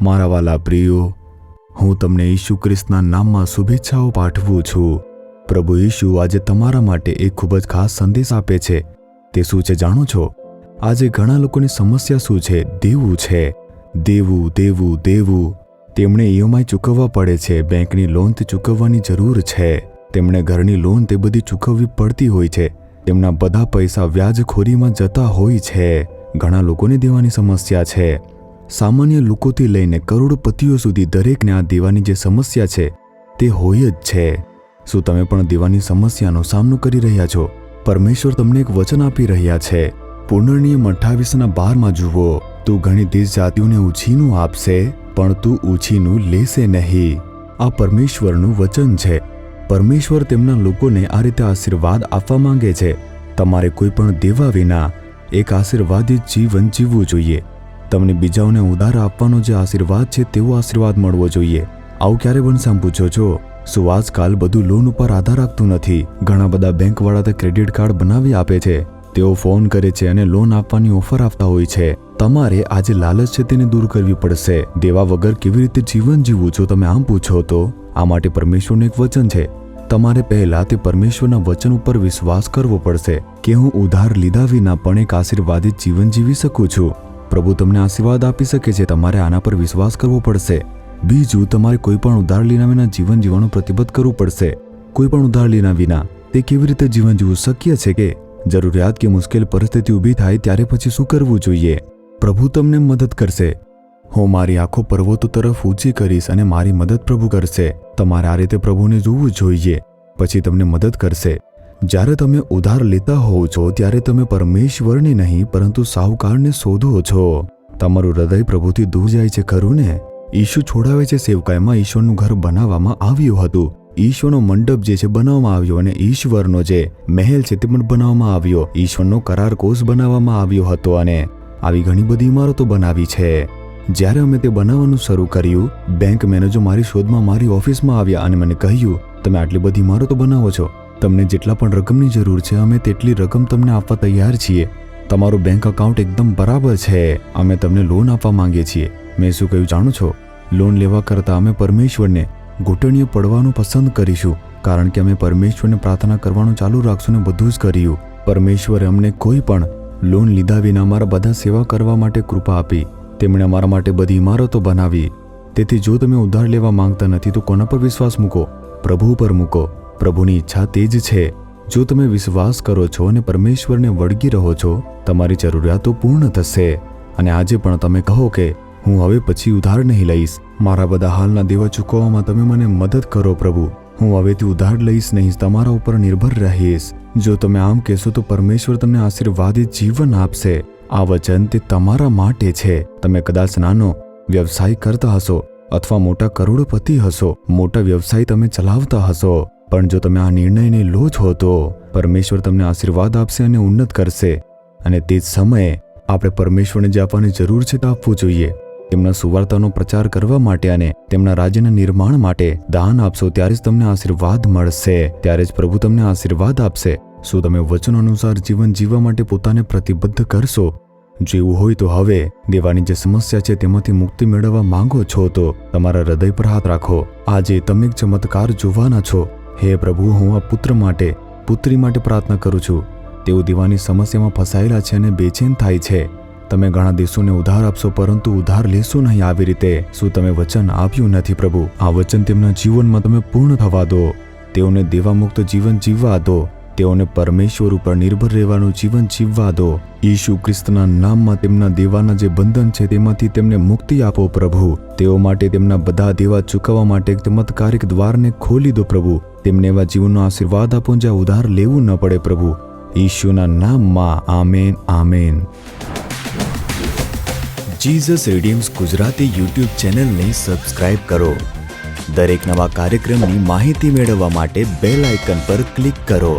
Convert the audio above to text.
મારા વાલા પ્રિયો, હું તમને ઈસુ ખ્રિસ્તના નામમાં શુભેચ્છાઓ પાઠવું છું। પ્રભુ ઈસુ આજે તમારા માટે એક ખૂબ જ ખાસ સંદેશ આપે છે। તે શું છે જાણો છો? આજે ઘણા લોકોની સમસ્યા શું છે? દેવું છે, દેવું દેવું દેવું। તેમણે ઈએમઆઈ ચૂકવવા પડે છે, બેંકની લોન તે ચૂકવવાની જરૂર છે, તેમણે ઘરની લોન તે બધી ચૂકવવી પડતી હોય છે, તેમના બધા પૈસા વ્યાજખોરીમાં જતા હોય છે। ઘણા લોકોને દેવાની સમસ્યા છે। સામાન્ય લોકોથી લઈને કરોડપતિઓ સુધી દરેકને આ દેવાની જે સમસ્યા છે તે હોય જ છે। શું તમે પણ દેવાની સમસ્યાનો સામનો કરી રહ્યા છો? પરમેશ્વર તમને એક વચન આપી રહ્યા છે। પુનર્નિયમ 28:12 જુઓ, તું ઘણી દેશ જાતિઓને ઉછીનું આપશે, પણ તું ઉછીનું લેશે નહીં। આ પરમેશ્વરનું વચન છે। પરમેશ્વર તેમના લોકોને આ રીતે આશીર્વાદ આપવા માંગે છે। તમારે કોઈ પણ દેવા વિના એક આશીર્વાદિત જીવન જીવવું જોઈએ। તમને બીજાઓને ઉધાર આપવાનો જે આશીર્વાદ છે તેવો આશીર્વાદ મળવો જોઈએ। આવું ક્યારે બનશે પૂછો છો? શું આજકાલ બધું લોન ઉપર આધાર રાખતું નથી? ઘણા બધા બેંકવાળા તે ક્રેડિટ કાર્ડ બનાવી આપે છે, તેઓ ફોન કરે છે અને લોન આપવાની ઓફર આપતા હોય છે। તમારે આજે લાલચ છે તેને દૂર કરવી પડશે। દેવા વગર કેવી રીતે જીવન જીવવું? જો તમે આમ પૂછો તો આ માટે પરમેશ્વરનું એક વચન છે। તમારે પહેલા તે પરમેશ્વરના વચન ઉપર વિશ્વાસ કરવો પડશે કે હું ઉધાર લીધા વિના પણ એક આશીર્વાદિત જીવન જીવી શકું છું। પ્રભુ તમને આશીર્વાદ આપી શકે છે, તમારે આના પર વિશ્વાસ કરવો પડશે। બીજું, તમારે કોઈ પણ ઉધાર લીધા વિના જીવન જીવવાનું પ્રતિબદ્ધ કરવું પડશે। કોઈ પણ ઉધાર લીધા વિના તે કેવી રીતે જીવન જીવવું શક્ય છે કે જરૂરિયાત કે મુશ્કેલ પરિસ્થિતિ ઊભી થાય ત્યારે પછી શું કરવું જોઈએ? પ્રભુ તમને મદદ કરશે। હું મારી આંખો પર્વતો તરફ ઊંચી કરીશ અને મારી મદદ પ્રભુ કરશે। તમારે આ રીતે પ્રભુને જોવું જોઈએ, પછી તમને મદદ કરશે। જ્યારે તમે ઉધાર લેતા હોવ છો ત્યારે તમે પરમેશ્વરને નહીં પરંતુ સાહુકારને શોધો છો। તમારું હૃદય પ્રભુથી દૂર જાય છે, ખરું ને? ઈસુ છોડાવે છે સેવકાઈમાં ઈશ્વરનું ઘર બનાવવામાં આવ્યું હતું, ઈશ્વરનો મંડપ જે છે બનાવવામાં આવ્યો, અને ઈશ્વરનો જે મહેલ છે તે પણ બનાવવામાં આવ્યો, ઈશ્વરનો કરાર કોષ બનાવવામાં આવ્યો હતો, અને આવી ઘણી બધી ઇમારતો બનાવી છે। જ્યારે અમે તે બનાવવાનું શરૂ કર્યું, બેંક મેનેજર મારી શોધમાં મારી ઓફિસમાં આવ્યા અને મને કહ્યું, તમે આટલી બધી ઇમારતો બનાવો છો, તમને જેટલા પણ રકમની જરૂર છે અમે તેટલી રકમ તમને આપવા તૈયાર છીએ। તમારું બેંક એકાઉન્ટ એકદમ બરાબર છે, અમે તમને લોન આપવા માંગીએ છીએ। મેં શું કહ્યું જાણો છો? લોન લેવા કરતાં અમે પરમેશ્વરને ઘૂંટણીએ પડવાનું પસંદ કરીશું, કારણ કે અમે પરમેશ્વરને પ્રાર્થના કરવાનું ચાલુ રાખશું ને બધું જ કર્યું। પરમેશ્વરે અમને કોઈ પણ લોન લીધા વિના અમારા બધા સેવા કરવા માટે કૃપા આપી। તેમણે અમારા માટે બધી ઇમારતો બનાવી। તેથી જો તમે ઉધાર લેવા માંગતા નથી તો કોના પર વિશ્વાસ મૂકો? પ્રભુ પર મૂકો। પ્રભુની ઈચ્છા તે જ છે। જો તમે વિશ્વાસ કરો છો અને પરમેશ્વરને વળગી રહો છો, તમારી જરૂરિયાતો પૂર્ણ થશે। અને આજે પણ તમે કહો કે હું હવે પછી ઉધાર નહીં લઈશ, મારા બધા હાલના દેવા ચૂકવવામાં તમે મને મદદ કરો પ્રભુ, હું હવેથી ઉધાર લઈશ નહીં, તમારા ઉપર નિર્ભર રહીશ। જો તમે આમ કહેશો તો પરમેશ્વર તમને આશીર્વાદિત જીવન આપશે। આ વચન તે તમારા માટે છે। તમે કદાચ નાનો વ્યવસાય કરતા હશો અથવા મોટા કરોડપતિ હશો, મોટા વ્યવસાય તમે ચલાવતા હશો, પણ જો તમે આ નિર્ણયને લો છો તો પરમેશ્વર તમને આશીર્વાદ આપશે અને ઉન્નત કરશે। અને તે જ સમયે આપણે પરમેશ્વરને જે આપવાની જરૂર છે તે આપવું જોઈએ। તેમના સુવાર્તાનો પ્રચાર કરવા માટે અને તેમના રાજ્યના નિર્માણ માટે દાન આપશો, ત્યારે જ તમને આશીર્વાદ મળશે, ત્યારે જ પ્રભુ તમને આશીર્વાદ આપશે। શું તમે વચન અનુસાર જીવન જીવવા માટે પોતાને પ્રતિબદ્ધ કરશો? જો એવું હોય તો હવે દેવાની જે સમસ્યા છે તેમાંથી મુક્તિ મેળવવા માંગો છો તો તમારા હૃદય પર હાથ રાખો। આજે તમે એક ચમત્કાર જોવાના છો। હે પ્રભુ, હું આ પુત્ર માટે, પુત્રી માટે પ્રાર્થના કરું છું। તેઓ દેવાની સમસ્યામાં ફસાયેલા છે અને બેચેન થાય છે। તમે ઘણા દેશોને ઉધાર આપશો પરંતુ ઉધાર લેશો નહીં આવી રીતે। શું તમે વચન આપ્યું નથી પ્રભુ? આ વચન તેમના જીવનમાં તમે પૂર્ણ થવા દો। તેઓને દેવામુક્ત જીવન જીવવા દો। તેઓને પરમેશ્વર ઉપર નિર્ભર રહેવાનું જીવન જીવવા દો। ઈસુ ખ્રિસ્તના નામમાં તેમના દેવાના જે બંધન છે તેમાંથી તેમને મુક્તિ આપો પ્રભુ। તેઓ માટે તેમના બધા દેવા ચૂકવવા માટે એક ચમત્કારિક દ્વારને ખોલી દો પ્રભુ। તેમને એવા જીવનનો આશીર્વાદ આપો જ્યાં ઉધાર લેવું ન પડે પ્રભુ। ઈશુના નામમાં amen, amen. Jesus redeems Gujarati YouTube ચેનલને સબસ્ક્રાઇબ કરો। દરેક નવા કાર્યક્રમની માહિતી મેળવવા માટે બેલ આઇકન પર ક્લિક કરો।